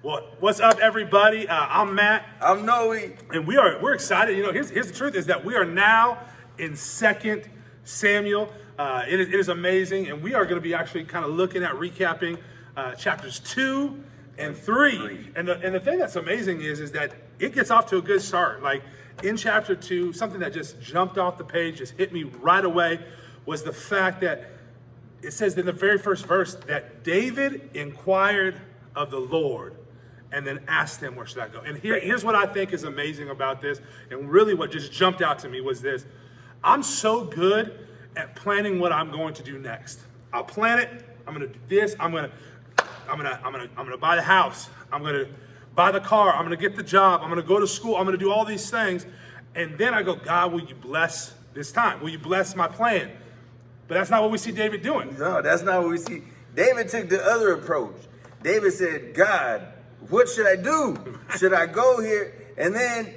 Well, what's up, everybody? I'm Matt, I'm Noe. and we're excited. Here's the truth: is that we are now in 2 Samuel. It is amazing, and we are going to be actually kind of looking at recapping chapters 2 and 3. And the thing that's amazing is that it gets off to a good start. Like in chapter 2, something that just jumped off the page, just hit me right away, was the fact that it says in the very first verse that David inquired of the Lord and then asked him, where should I go? And here's what I think is amazing about this, and really what just jumped out to me was this. I'm so good at planning what I'm going to do next. I'll plan it. I'm gonna do this. I'm gonna buy the house. I'm gonna buy the car. I'm gonna get the job. I'm gonna go to school. I'm gonna do all these things. And then I go, God, will you bless this time? Will you bless my plan? But that's not what we see David doing. No, that's not what we see. David took the other approach. David said, God, what should I do? Should I go here? And then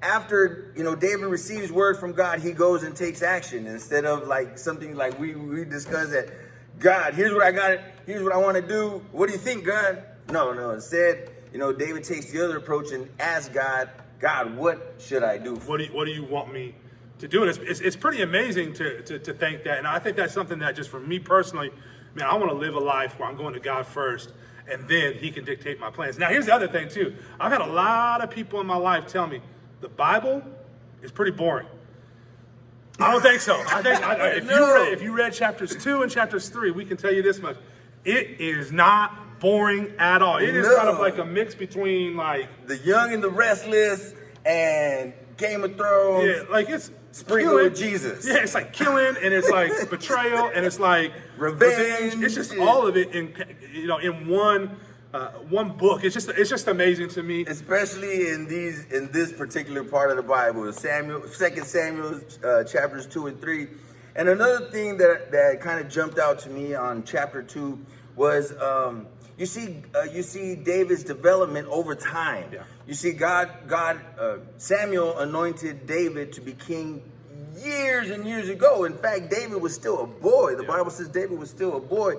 after, David receives word from God, he goes and takes action instead of like something like we discussed that, God, here's what I got. Here's what I want to do. What do you think, God? No. Instead, David takes the other approach and asks God, what should I do? What do you want me to do? And it's pretty amazing to think that. And I think that's something that just for me personally, man, I want to live a life where I'm going to God first, and then he can dictate my plans. Now, here's the other thing, too. I've had a lot of people in my life tell me the Bible is pretty boring. I don't think so. I think if you read chapters 2 and chapters 3, we can tell you this much. It is not boring at all. It is kind of like a mix between like The Young and the Restless and Game of Thrones. Yeah, like it's sprinkled with Jesus. Yeah, it's like killing, and it's like betrayal, and it's like revenge. It's just all of it in one book. It's just amazing to me, especially in this particular part of the Bible, 2 Samuel chapters 2 and 3. And another thing that kind of jumped out to me on chapter 2 was you see David's development over time. Yeah. You see Samuel anointed David to be king years and years ago. In fact, David was still a boy. The Bible says David was still a boy,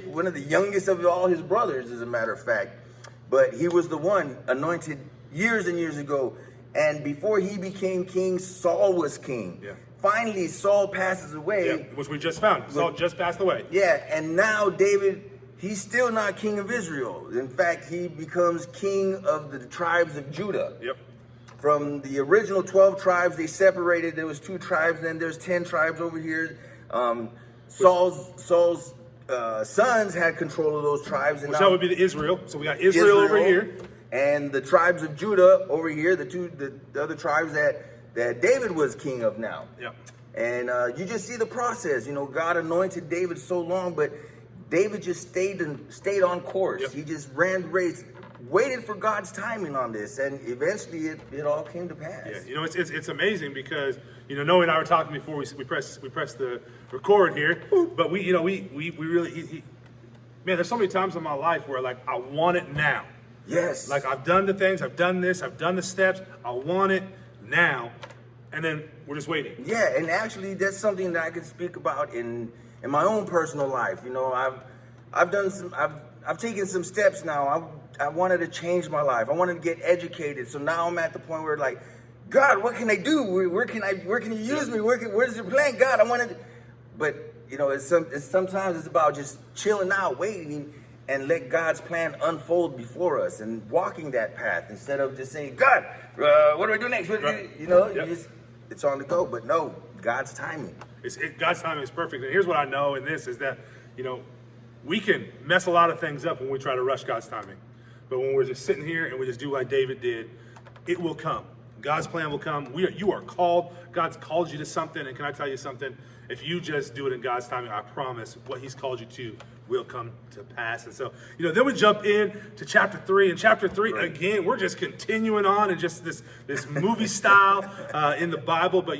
one of the youngest of all his brothers, as a matter of fact. But he was the one anointed years and years ago. And before he became king, Saul was king. Yeah. Finally, Saul passes away. Yeah, which we just found. Saul just passed away. Yeah, and now David, he's still not king of Israel. In fact, he becomes king of the tribes of Judah. Yep. From the original 12 tribes, they separated. There was 2 tribes, then there's 10 tribes over here. Saul's sons had control of those tribes. And which that would be the Israel. So we got Israel over here. And the tribes of Judah over here, the other tribes that David was king of now. Yep. And you just see the process. God anointed David so long, but David just stayed on course. Yep. He just ran the race, waited for God's timing on this, and eventually it all came to pass. Yeah, it's amazing because Noe and I were talking before we pressed the record here, but we really man, there's so many times in my life where like I want it now. Yes. Like I've done the things, I've done this, I've done the steps, I want it now, and then we're just waiting. Yeah, and actually that's something that I can speak about in my own personal life. I've taken some steps now. I wanted to change my life. I wanted to get educated. So now I'm at the point where like, God, what can I do? Where can you use me? Where's your plan? God, I wanted, but sometimes it's about just chilling out, waiting, and let God's plan unfold before us and walking that path instead of just saying, God, what do I do next? Right. It's on the go. But no, God's timing. God's timing is perfect. And here's what I know in this is that, we can mess a lot of things up when we try to rush God's timing. But when we're just sitting here and we just do like David did, it will come. God's plan will come. You are called. God's called you to something. And can I tell you something? If you just do it in God's timing, I promise what he's called you to will come to pass. And so, then we jump in to chapter 3. And chapter 3, right. Again, we're just continuing on in just this movie style in the Bible. But,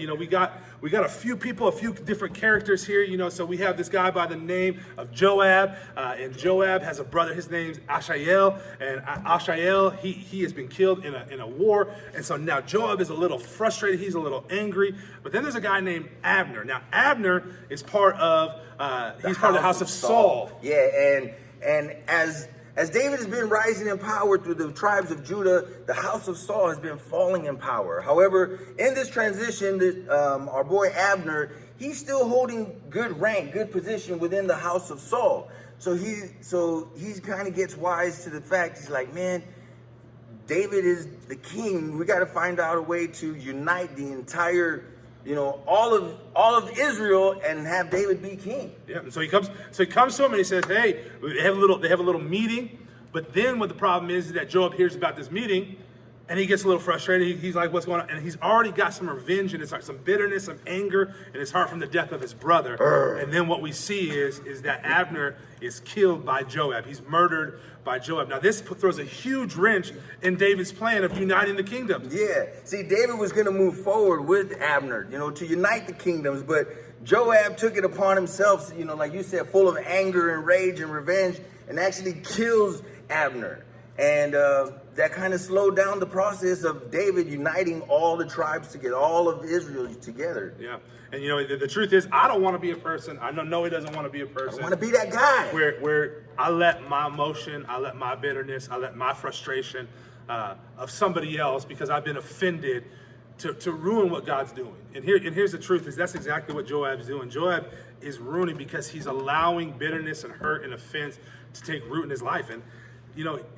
we got a few people, a few different characters here. So we have this guy by the name of Joab. And Joab has a brother. His name's Ashael. And Ashael, he has been killed in a war. And so now Joab is a little frustrated. He's a little angry. But then there's a guy named Abner. Now, Abner is part of the house of Saul. Yeah, and as As David has been rising in power through the tribes of Judah, the house of Saul has been falling in power. However, in this transition, our boy Abner, he's still holding good rank, good position within the house of Saul. So he kind of gets wise to the fact, he's like, man, David is the king. We got to find out a way to unite the entire, all of Israel and have David be king. Yeah. And so he comes to him and he says, hey, they have a little meeting. But then what the problem is that Joab hears about this meeting and he gets a little frustrated. He's like, what's going on? And he's already got some revenge in his heart, some bitterness, some anger in his heart from the death of his brother. And then what we see is that Abner is killed by Joab. He's murdered by Joab. Now this throws a huge wrench in David's plan of uniting the kingdoms. Yeah. See, David was going to move forward with Abner, to unite the kingdoms, but Joab took it upon himself, like you said, full of anger and rage and revenge, and actually kills Abner. And that kind of slowed down the process of David uniting all the tribes together, all of Israel together. Yeah. And the truth is, I don't want to be a person. I know Noah doesn't want to be a person. I want to be that guy. Where I let my emotion, I let my bitterness, I let my frustration of somebody else because I've been offended to ruin what God's doing. And here's the truth is that's exactly what Joab's doing. Joab is ruining because he's allowing bitterness and hurt and offense to take root in his life. And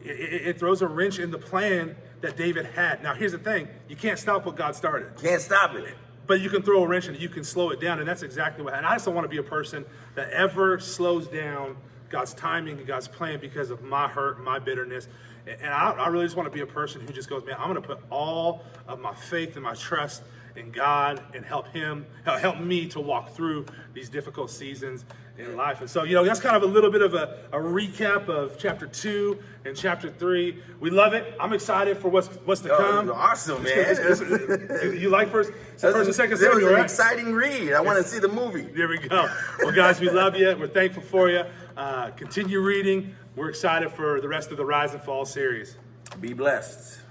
it throws a wrench in the plan that David had. Now, here's the thing. You can't stop what God started. Can't stop it. But you can throw a wrench in it. You can slow it down. And that's exactly what. And I just don't want to be a person that ever slows down God's timing and God's plan because of my hurt, my bitterness. And I really just want to be a person who just goes, man, I'm going to put all of my faith and my trust in God and help me to walk through these difficult seasons in life. And so, that's kind of a little bit of a recap of chapter 2 and chapter 3. We love it. I'm excited for what's to come. Awesome, man. You like first and second Samuel, Samuel, an right? exciting read. I want to see the movie. There we go. Well, guys, we love you. We're thankful for you. Continue reading. We're excited for the rest of the Rise and Fall series. Be blessed.